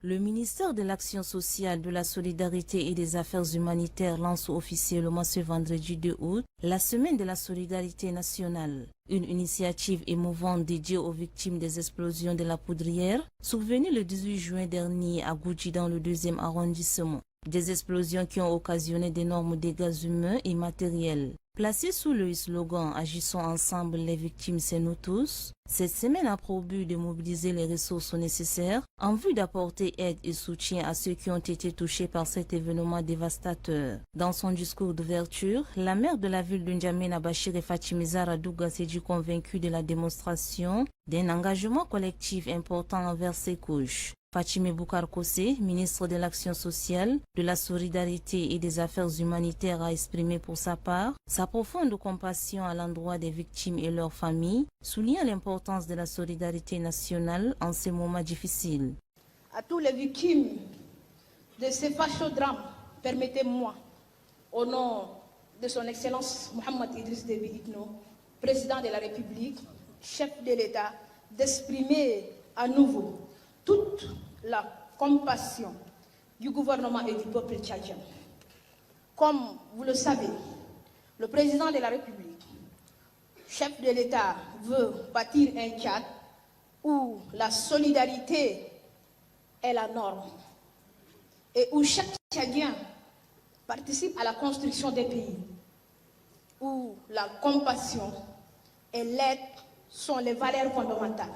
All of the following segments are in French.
Le ministère de l'Action sociale, de la solidarité et des affaires humanitaires lance officiellement ce vendredi 2 août la Semaine de la solidarité nationale. Une initiative émouvante dédiée aux victimes des explosions de la poudrière, survenue le 18 juin dernier à Goudji dans le 2e arrondissement. Des explosions qui ont occasionné d'énormes dégâts humains et matériels. Placée sous le slogan « Agissons ensemble, les victimes, c'est nous tous », cette semaine a pour but de mobiliser les ressources nécessaires en vue d'apporter aide et soutien à ceux qui ont été touchés par cet événement dévastateur. Dans son discours d'ouverture, la maire de la ville de N'Djamena, Bachir Fatimizara Douga, s'est dit convaincue de la démonstration d'un engagement collectif important envers ces couches. Fatime Boukar Kossé, ministre de l'Action sociale, de la solidarité et des affaires humanitaires, a exprimé pour sa part sa profonde compassion à l'endroit des victimes et leurs familles, soulignant l'importance de la solidarité nationale en ces moments difficiles. À tous les victimes de ces fâcheux drames, permettez-moi, au nom de son Excellence Mohamed Idriss Déby Itno, président de la République, chef de l'État, d'exprimer à nouveau toute la compassion du gouvernement et du peuple tchadien. Comme vous le savez, le président de la République, chef de l'État, veut bâtir un Tchad où la solidarité est la norme et où chaque Tchadien participe à la construction des pays, où la compassion et l'aide sont les valeurs fondamentales.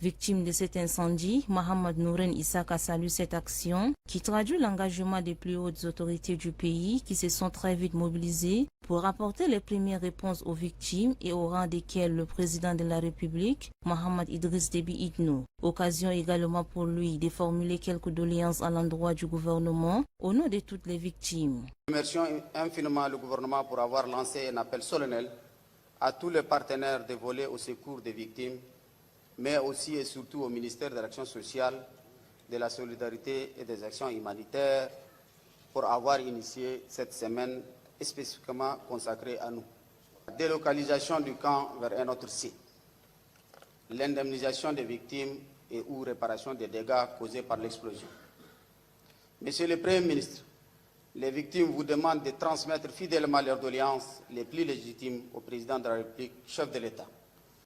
Victime de cet incendie, Mohamed Nouren Issaka salue cette action qui traduit l'engagement des plus hautes autorités du pays qui se sont très vite mobilisées pour apporter les premières réponses aux victimes et au rang desquelles le président de la République, Mohamed Idriss Déby Itno. Occasion également pour lui de formuler quelques doléances à l'endroit du gouvernement au nom de toutes les victimes. Nous remercions infiniment le gouvernement pour avoir lancé un appel solennel à tous les partenaires dévolus au secours des victimes, mais aussi et surtout au ministère de l'Action sociale, de la solidarité et des actions humanitaires pour avoir initié cette semaine spécifiquement consacrée à nous. La délocalisation du camp vers un autre site, l'indemnisation des victimes et ou réparation des dégâts causés par l'explosion. Monsieur le Premier ministre, les victimes vous demandent de transmettre fidèlement leurs doléances les plus légitimes au président de la République, chef de l'État.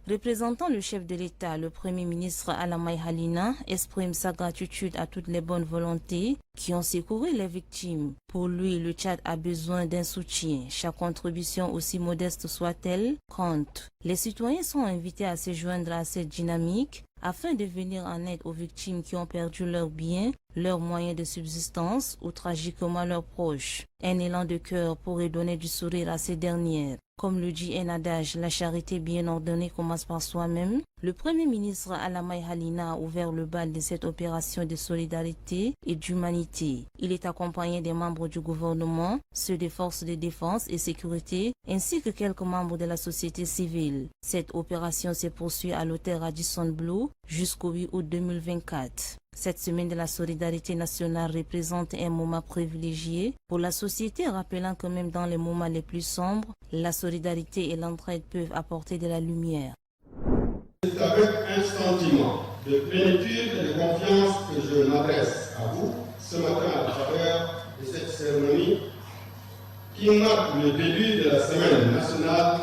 Représentant le chef de l'État, le Premier ministre Alamay Halina exprime sa gratitude à toutes les bonnes volontés qui ont secouru les victimes. Pour lui, le Tchad a besoin d'un soutien. Chaque contribution, aussi modeste soit-elle, compte. Les citoyens sont invités à se joindre à cette dynamique afin de venir en aide aux victimes qui ont perdu leurs biens, leurs moyens de subsistance ou tragiquement leurs proches. Un élan de cœur pourrait donner du sourire à ces dernières. Comme le dit un adage, la charité bien ordonnée commence par soi-même. Le Premier ministre Alamay Halina a ouvert le bal de cette opération de solidarité et d'humanité. Il est accompagné des membres du gouvernement, ceux des forces de défense et sécurité, ainsi que quelques membres de la société civile. Cette opération se poursuit à l'hôtel Radisson Blu jusqu'au 8 août 2024. Cette semaine de la solidarité nationale représente un moment privilégié pour la société, rappelant que même dans les moments les plus sombres, la solidarité et l'entraide peuvent apporter de la lumière. C'est avec un sentiment de plénitude et de confiance que je m'adresse à vous ce matin à travers de cette cérémonie qui marque le début de la Semaine nationale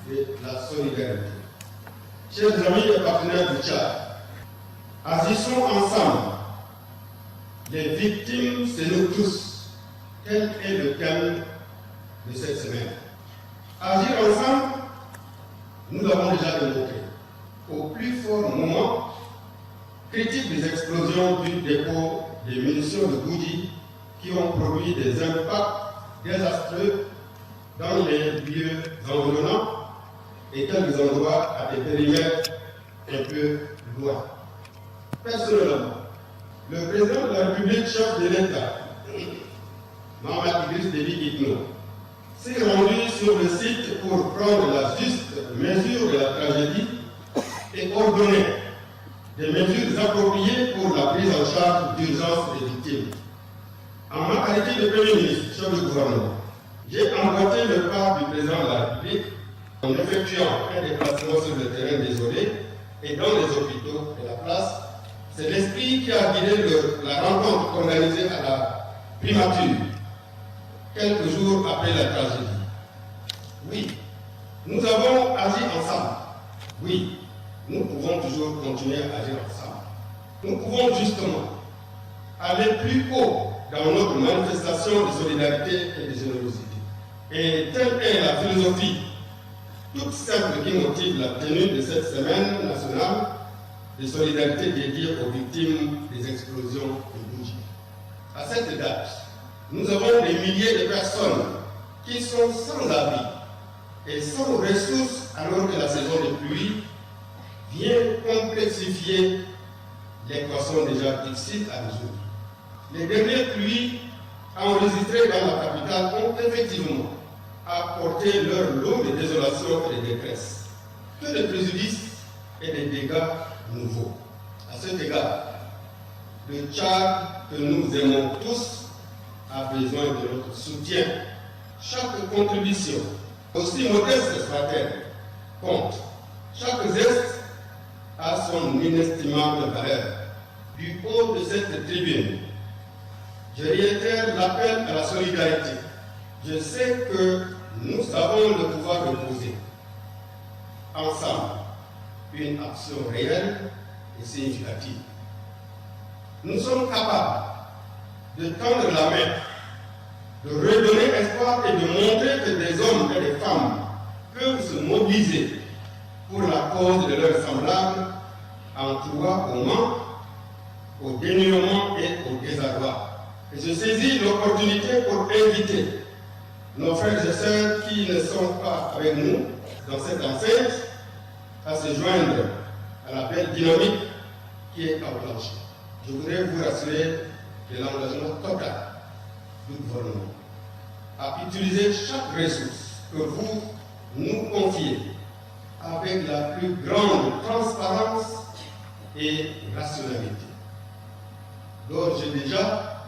de la solidarité. Chers amis et partenaires du Tchad, agissons ensemble. Les victimes, c'est nous tous. Tel est le thème de cette semaine. Agir ensemble, nous l'avons déjà démontré. Au plus fort moment critique des explosions du dépôt des munitions de Goudji qui ont produit des impacts désastreux dans les lieux environnants et quelques endroits à des périmètres un peu loin. Personnellement, le président de la République, chef de l'État, Mohamed Idriss Déby Itno, s'est rendu sur le site pour prendre la juste mesure de la tragédie et ordonner des mesures appropriées pour la prise en charge d'urgence des victimes. En ma qualité de Premier ministre, chef de gouvernement, j'ai emboîté le pas du président de la République en effectuant un déplacement sur le terrain désolé et dans les hôpitaux de la place C'est l'esprit qui a guidé la rencontre organisée à la primature, quelques jours après la tragédie. Oui, nous avons agi ensemble. Oui, nous pouvons toujours continuer à agir ensemble. Nous pouvons justement aller plus haut dans notre manifestation de solidarité et de générosité. Et telle est la philosophie toute simple qui motive la tenue de cette semaine nationale de solidarité dédiée aux victimes des explosions de Bougie. À cette date, nous avons des milliers de personnes qui sont sans abri et sans ressources alors que la saison de pluie vient complexifier l'équation déjà difficile à résoudre. Les dernières pluies enregistrées dans la capitale ont effectivement apporté leur lot de désolation et de détresse. Que de préjudices et de dégâts nouveaux. À cet égard, le Tchad que nous aimons tous a besoin de notre soutien. Chaque contribution, aussi modeste soit-elle, compte. Chaque geste a son inestimable valeur. Du haut de cette tribune, je réitère l'appel à la solidarité. Je sais que nous avons le pouvoir de poser ensemble une action réelle et significative. Nous sommes capables de tendre la main, de redonner espoir et de montrer que des hommes et des femmes peuvent se mobiliser pour la cause de leurs semblables en proie au manque, au dénuement et au désarroi. Et je saisis l'opportunité pour inviter nos frères et sœurs qui ne sont pas avec nous dans cette enceinte à se joindre à l'appel dynamique qui est enclenché. Je voudrais vous rassurer de l'engagement total du gouvernement à utiliser chaque ressource que vous nous confiez avec la plus grande transparence et rationalité. D'ores et déjà,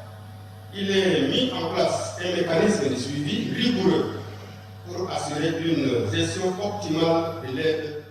il est mis en place un mécanisme de suivi rigoureux pour assurer une gestion optimale de l'aide